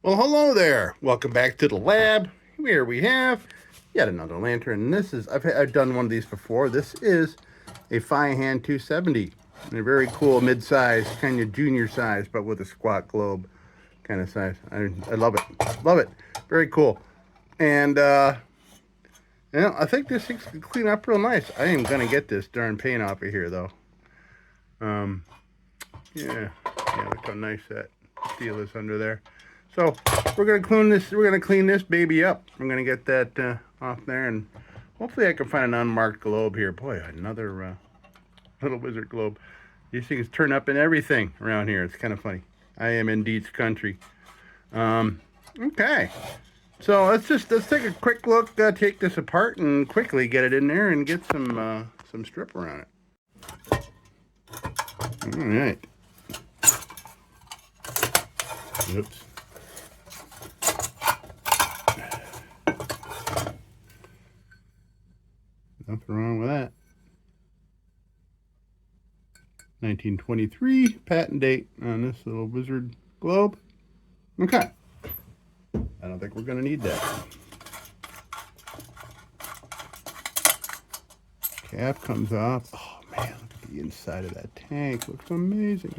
Well, hello there. Welcome back to the lab. Here we have yet another lantern. And this is, I've done one of these before. This is a FEUERHAND 270. And a very cool mid-size, kind of junior size, but with a squat globe kind of size. I love it. Love it. Very cool. And, you know, I think this thing's gonna clean up real nice. I am going to get this darn paint off of here, though. Yeah, look how nice that steel is under there. So we're gonna clean this baby up. I'm gonna get that off there, and hopefully I can find an unmarked globe here. Boy, another little wizard globe. These things turn up in everything around here. It's kind of funny. I am in Deets country. Okay, so let's take a quick look. Take this apart and quickly get it in there and get some strip around it. All right. Oops. Nothing wrong with that. 1923 patent date on this little wizard globe. Okay. I don't think we're going to need that. Cap comes off. Oh man, look at the inside of that tank. Looks amazing.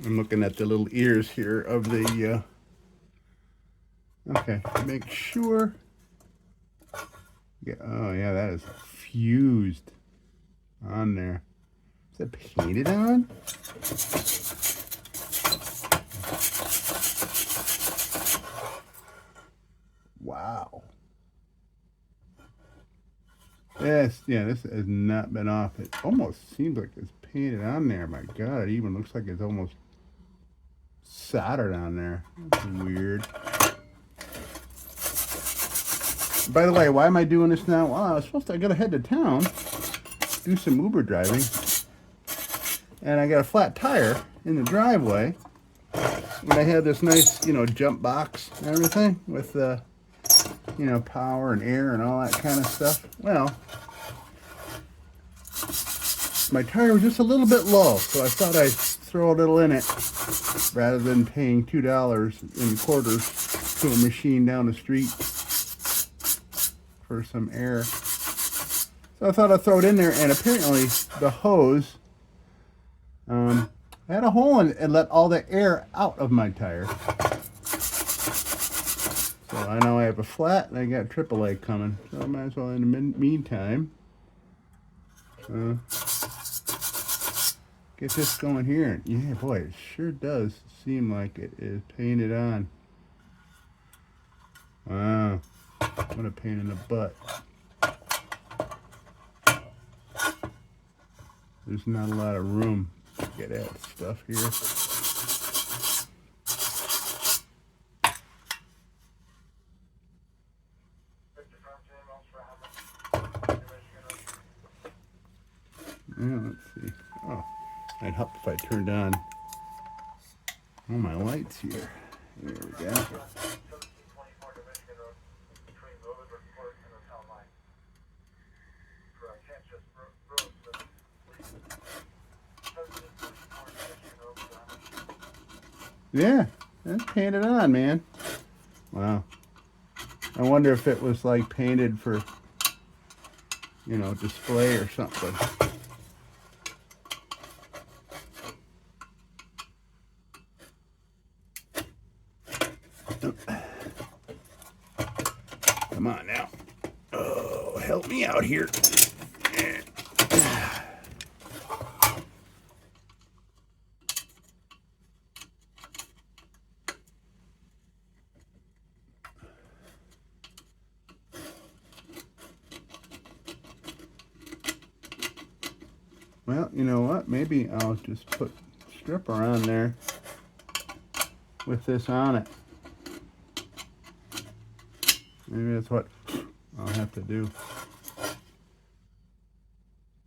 I'm looking at the little ears here of the, okay, make sure. Yeah, oh yeah, that is fused on there. Is that painted on? Wow. Yes, yeah, this has not been off. It almost seems like it's painted on there. My God, it even looks like it's almost soldered on there. That's weird. By the way, why am I doing this now? Well, I gotta head to town, do some Uber driving, and I got a flat tire in the driveway. And I have this nice, you know, jump box and everything with the, you know, power and air and all that kind of stuff. Well, my tire was just a little bit low, so I thought I'd throw a little in it rather than paying $2 in quarters to a machine down the street for some air. So I thought I'd throw it in there, and apparently the hose had a hole in it and let all the air out of my tire. So I know I have a flat and I got AAA coming. So I might as well, in the meantime, get this going here. Yeah, boy, it sure does seem like it is painted on. Wow, what a pain in the butt. There's not a lot of room to get at stuff here. Yeah, let's see. Oh, I'd help if I turned on all my lights here. There we go. Yeah, that's painted on, man. Wow. I wonder if it was like painted for, you know, display or something. Come on now. Oh, help me out here. Well, you know what? Maybe I'll just put stripper on there with this on it. Maybe that's what I'll have to do.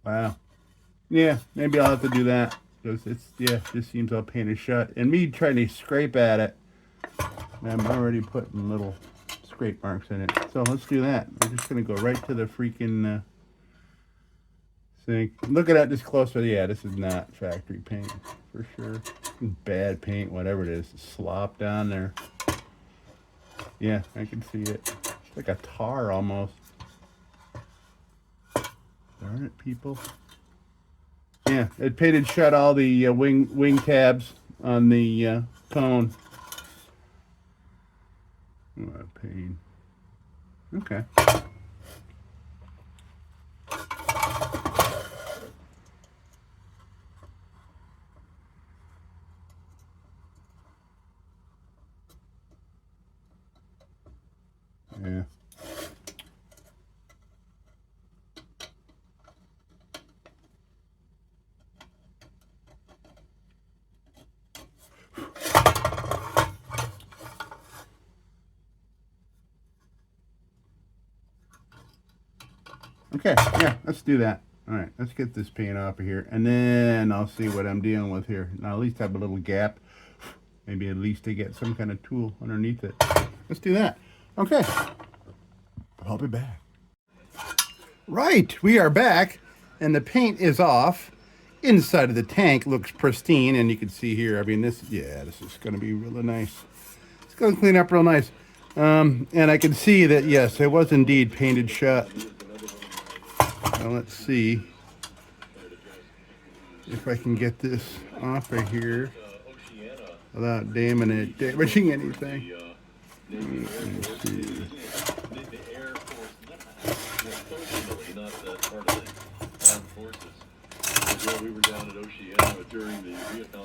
Wow. Yeah, maybe I'll have to do that. Because it just seems all painted shut. And me trying to scrape at it, I'm already putting little scrape marks in it. So let's do that. I'm just going to go right to the freaking sink. Looking at this closer, yeah, this is not factory paint for sure. Bad paint, whatever it is. Slop down there. Yeah, I can see it. It's like a tar almost. Darn it, people. Yeah, it painted shut all the wing tabs on the cone. What a pain. Okay. Yeah. Okay, yeah, let's do that. All right, let's get this paint off of here, and then I'll see what I'm dealing with here. Now, at least have a little gap. Maybe at least to get some kind of tool underneath it. Let's do that. Okay, I'll be back. Right, we are back, and the paint is off. Inside of the tank looks pristine, and you can see here, I mean, this is going to be really nice. It's going to clean up real nice. And I can see that, yes, it was indeed painted shut. Now let's see if I can get this off of here without damaging anything. Let's see.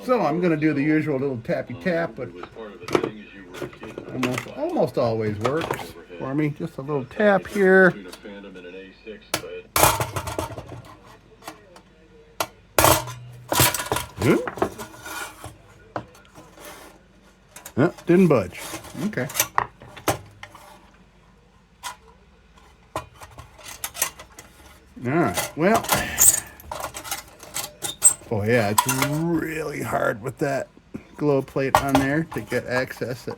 So I'm going to do the usual little tappy tap, but almost always works for me. Just a little tap here. Oh, didn't budge. Okay. All right. Well, boy, yeah, it's really hard with that glow plate on there to get access at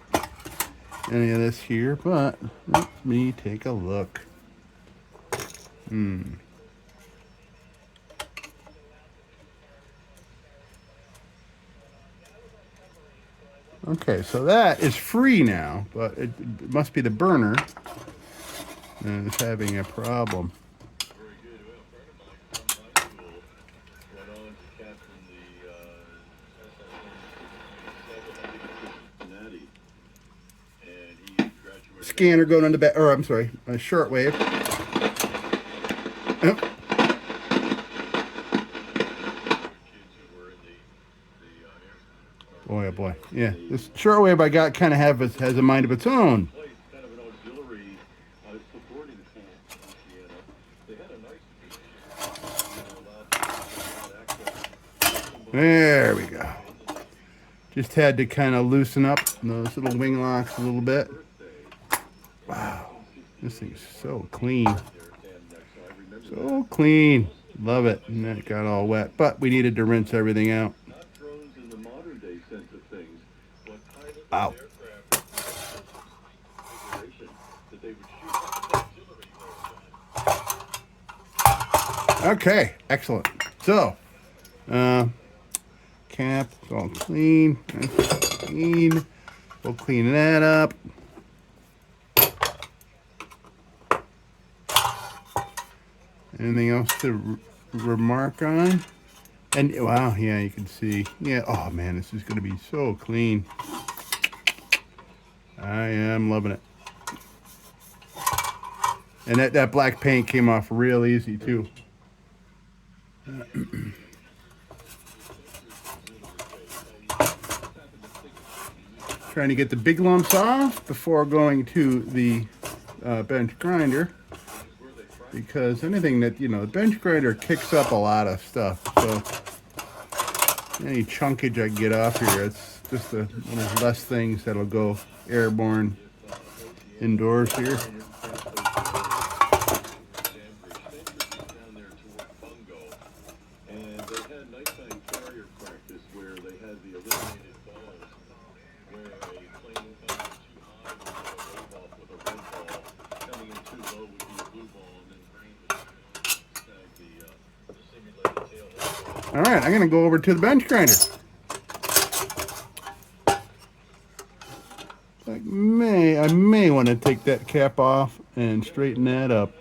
any of this here, but let me take a look. Okay, so that is free now, but it must be the burner that is having a problem. Scanner going on the back, or I'm sorry, a shortwave. Yep. Boy, oh boy. Yeah, this shortwave I got kind of has a mind of its own. There we go. Just had to kind of loosen up those little wing locks a little bit. Wow, this thing's so clean. So clean. Love it. And that got all wet, but we needed to rinse everything out. Wow. Okay, excellent. So, cap, it's all clean. That's clean. We'll clean that up. Anything else to remark on? And wow, yeah, you can see. Yeah, oh man, this is going to be so clean. I am loving it. And that black paint came off real easy too. Trying to get the big lumps off before going to the bench grinder. because anything that, you know, the bench grinder kicks up a lot of stuff. So any chunkage I get off here, it's just one of less things that'll go airborne indoors here. All right, I'm gonna go over to the bench grinder. I may want to take that cap off and straighten that up.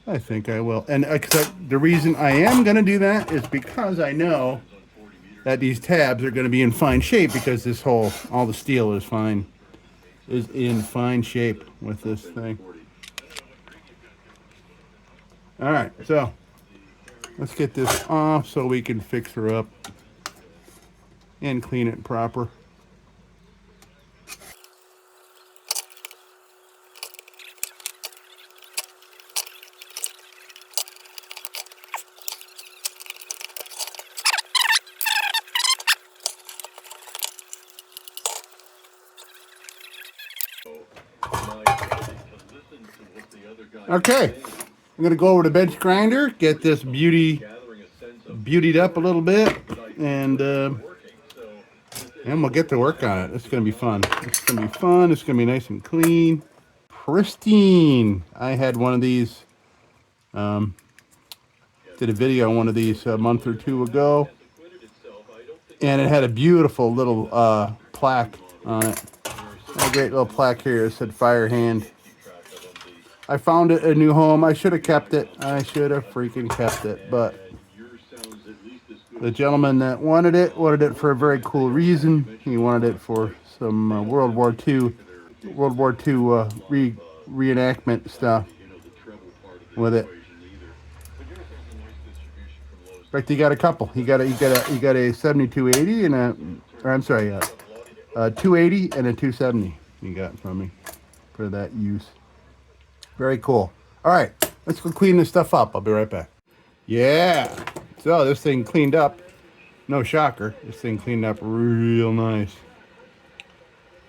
I think I will. And the reason I am gonna do that is because I know that these tabs are gonna be in fine shape, because this all the steel is in fine shape with this thing. All right, so let's get this off so we can fix her up and clean it proper. Okay, I'm gonna go over to bench grinder, get this beautied up a little bit, and we'll get to work on it. It's gonna be fun. It's gonna be fun. It's gonna be nice and clean, pristine. I had one of these. Did a video on one of these a month or two ago, and it had a beautiful little plaque on it. A great little plaque here. It said FEUERHAND. I found it a new home. I should have kept it. I should have freaking kept it. But the gentleman that wanted it for a very cool reason. He wanted it for some World War II reenactment stuff with it. In fact, he got a couple. He got a 7280 and a 280 and a 270. He got from me for that use. Very cool. All right, let's go clean this stuff up. I'll be right back. Yeah, so this thing cleaned up. No shocker, this thing cleaned up real nice.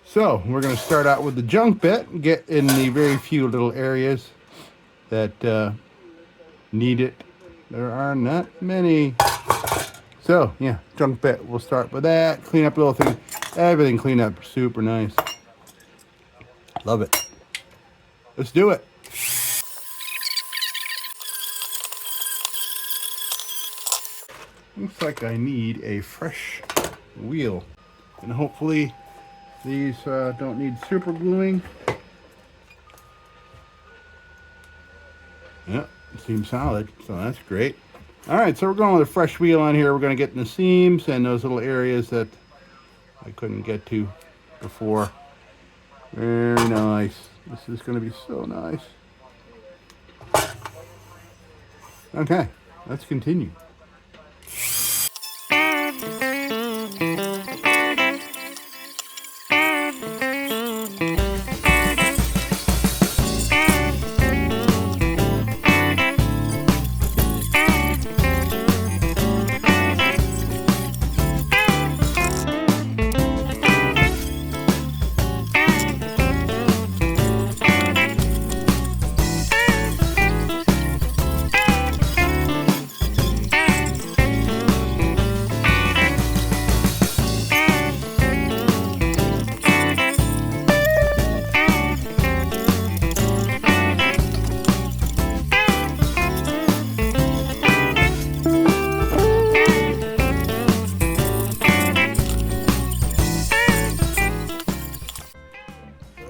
So we're gonna start out with the junk bit, get in the very few little areas that need it. There are not many. So yeah, junk bit, we'll start with that. Clean up little things. Everything cleaned up super nice. Love it. Let's do it. Looks like I need a fresh wheel, and hopefully these don't need super gluing. Yep, seems solid, so that's great. All right, so we're going with a fresh wheel on here. We're going to get in the seams and those little areas that I couldn't get to before. Very nice. This is going to be so nice. Okay, let's continue.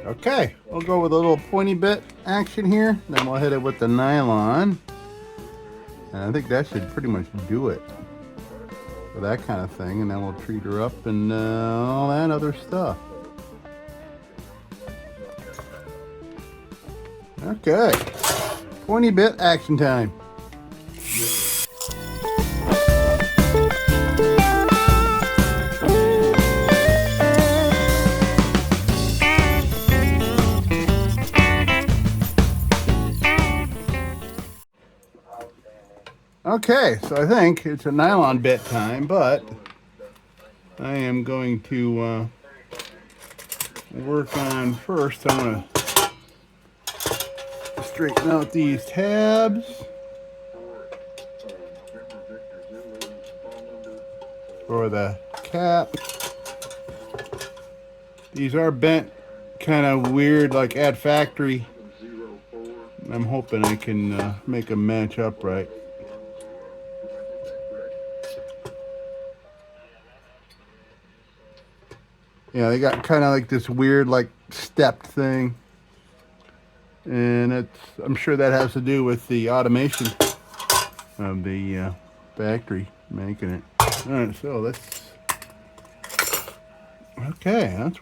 Okay, we'll go with a little pointy bit action here, then we'll hit it with the nylon. And I think that should pretty much do it for that kind of thing, and then we'll treat her up and all that other stuff. Okay, pointy bit action time. Okay, so I think it's a nylon bit time, but I am going to work on first. I want to straighten out these tabs for the cap. These are bent kind of weird, like at factory. I'm hoping I can make them match up right. Yeah, they got kind of like this weird, like stepped thing, and I'm sure that has to do with the automation of the factory making it. All right, so let's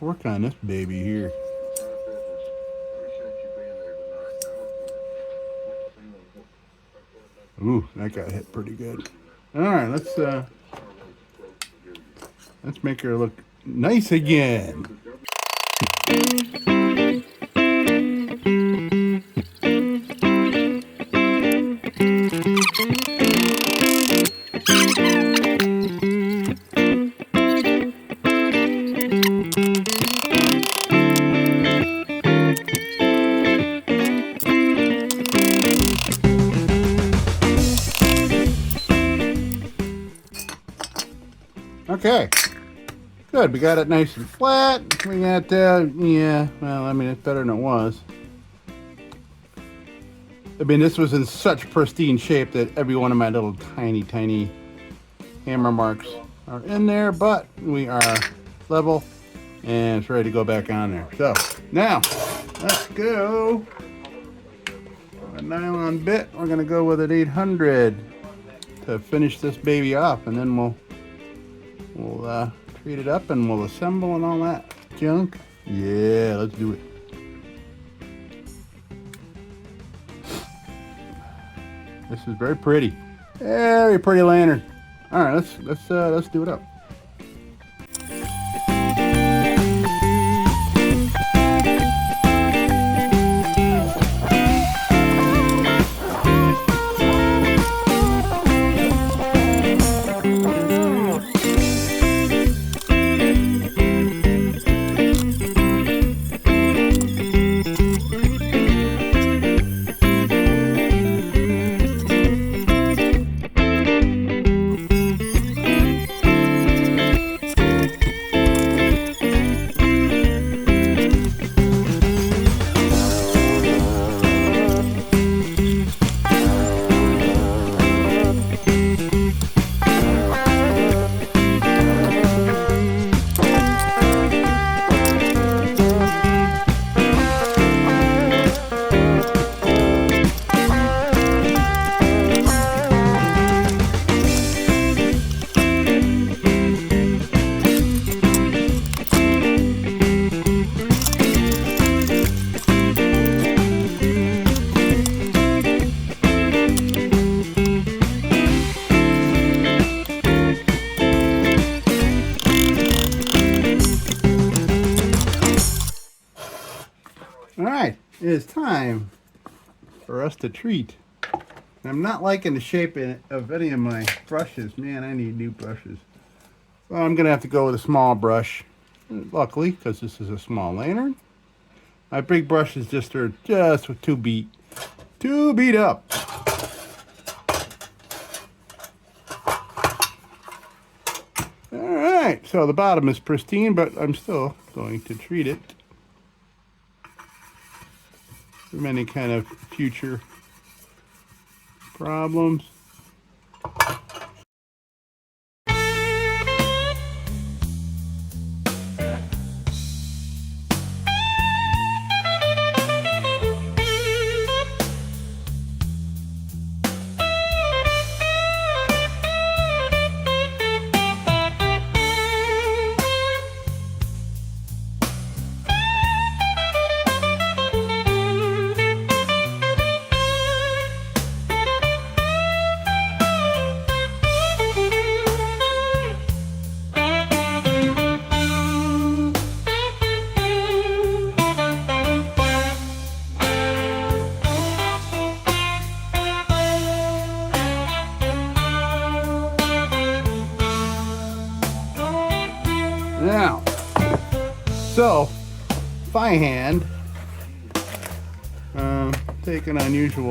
work on this baby here. Ooh, that got hit pretty good. All right, let's make her look nice again. Okay, good. We got it nice and flat. We got yeah. Well, I mean, it's better than it was. I mean, this was in such pristine shape that every one of my little tiny hammer marks are in there, but we are level and it's ready to go back on there. So now let's go. A nylon bit. We're gonna go with an 800 to finish this baby off, and then we'll treat it up and we'll assemble and all that junk. Yeah, let's do it. This is very pretty. Very pretty lantern. All right, let's do it up. All right, it is time for us to treat. I'm not liking the shape of any of my brushes. Man, I need new brushes. Well, I'm gonna have to go with a small brush, luckily, because this is a small lantern. My big brushes are just too beat up. All right, so the bottom is pristine, but I'm still going to treat it from any kind of future problems. so fine hand, take an unusual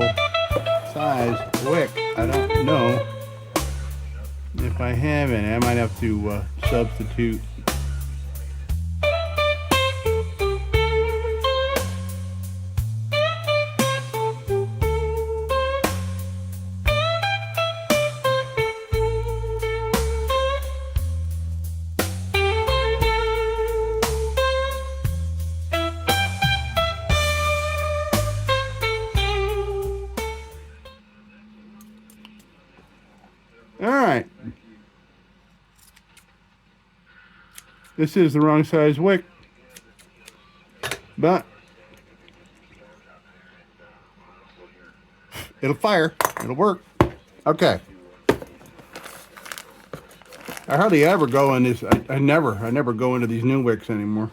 size wick. I don't know if I have any. I might have to substitute. All right. This is the wrong size wick, but it'll fire. It'll work. Okay. I hardly ever go in this. I never go into these new wicks anymore.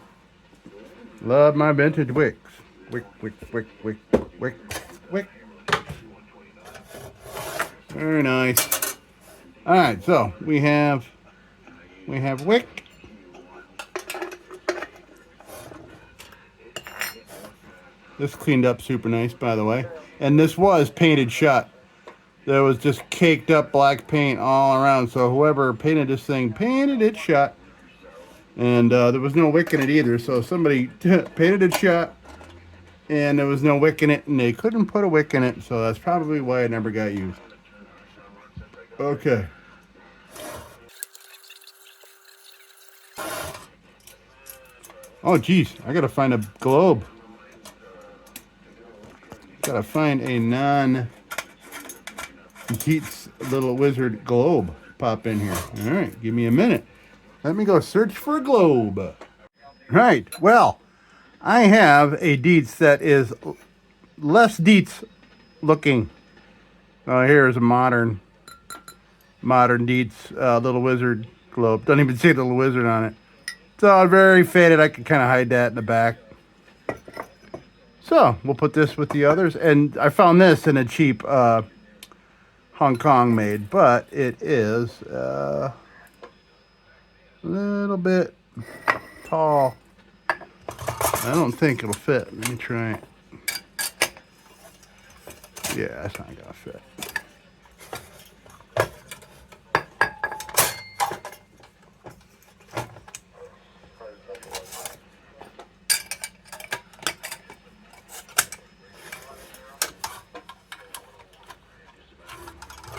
Love my vintage wicks. Wick, wick, wick, wick, wick, wick. Very nice. All right, so we have wick. This cleaned up super nice, by the way. And this was painted shut. There was just caked up black paint all around. So whoever painted this thing painted it shut. And there was no wick in it either. So somebody painted it shut. And there was no wick in it. And they couldn't put a wick in it. So that's probably why it never got used. Okay. Oh, geez. I got to find a globe. Gotta find a non-Keats little wizard globe. Pop in here. All right, give me a minute. Let me go search for a globe. Right, well, I have a Dietz that is less Dietz looking. Here's a modern Dietz little wizard globe. Don't even say little wizard on it. It's all very faded. I can kind of hide that in the back. So we'll put this with the others, and I found this in a cheap Hong Kong made, but it is a little bit tall. I don't think it'll fit. Let me try it. Yeah, it's not gonna fit.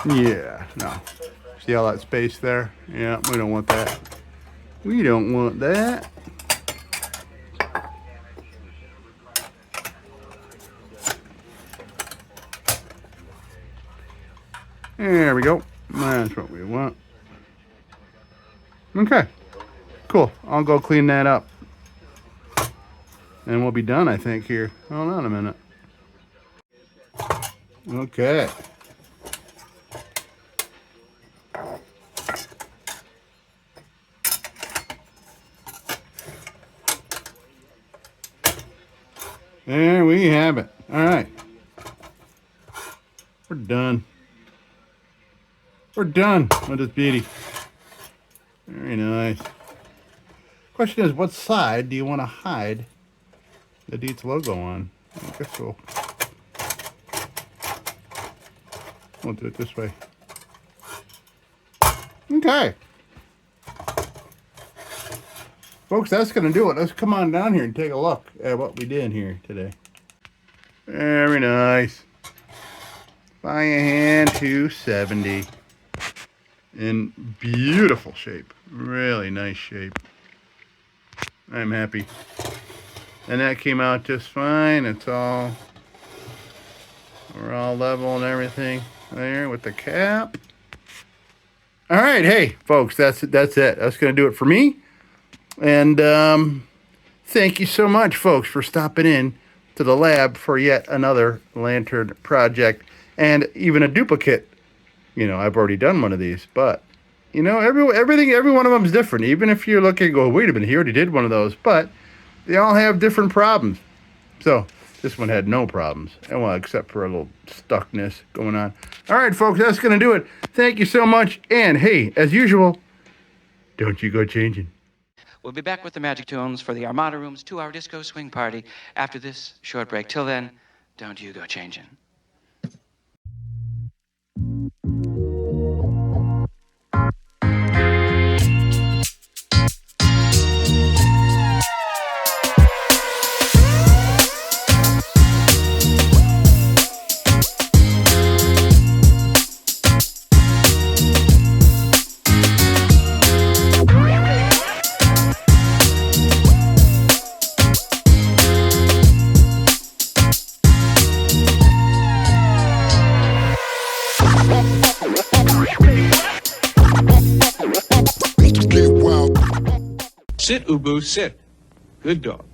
Yeah, no. See all that space there? Yeah, we don't want that. We don't want that. There we go. That's what we want. Okay, cool. I'll go clean that up. And we'll be done, I think, here. Hold on a minute. Okay. There we have it. All right. We're done. We're done with this beauty. Very nice. Question is, what side do you want to hide the Dietz logo on? I guess we'll do it this way. Okay. Folks, that's going to do it. Let's come on down here and take a look at what we did here today. Very nice. FEUERHAND 270. In beautiful shape. Really nice shape. I'm happy. And that came out just fine. We're all level and everything there with the cap. All right, hey, folks, that's it. That's going to do it for me. And thank you so much, folks, for stopping in to the lab for yet another lantern project and even a duplicate. You know, I've already done one of these, but you know, every one of them is different. Even if you're looking and go, wait a minute, he already did one of those, but they all have different problems. So this one had no problems, and well, except for a little stuckness going on. All right, folks, that's going to do it. Thank you so much, and hey, as usual, don't you go changing. We'll be back with the magic tunes for the Armada Room's 2-hour disco swing party after this short break. Till then, don't you go changing. Sit, Ubu, sit. Good dog.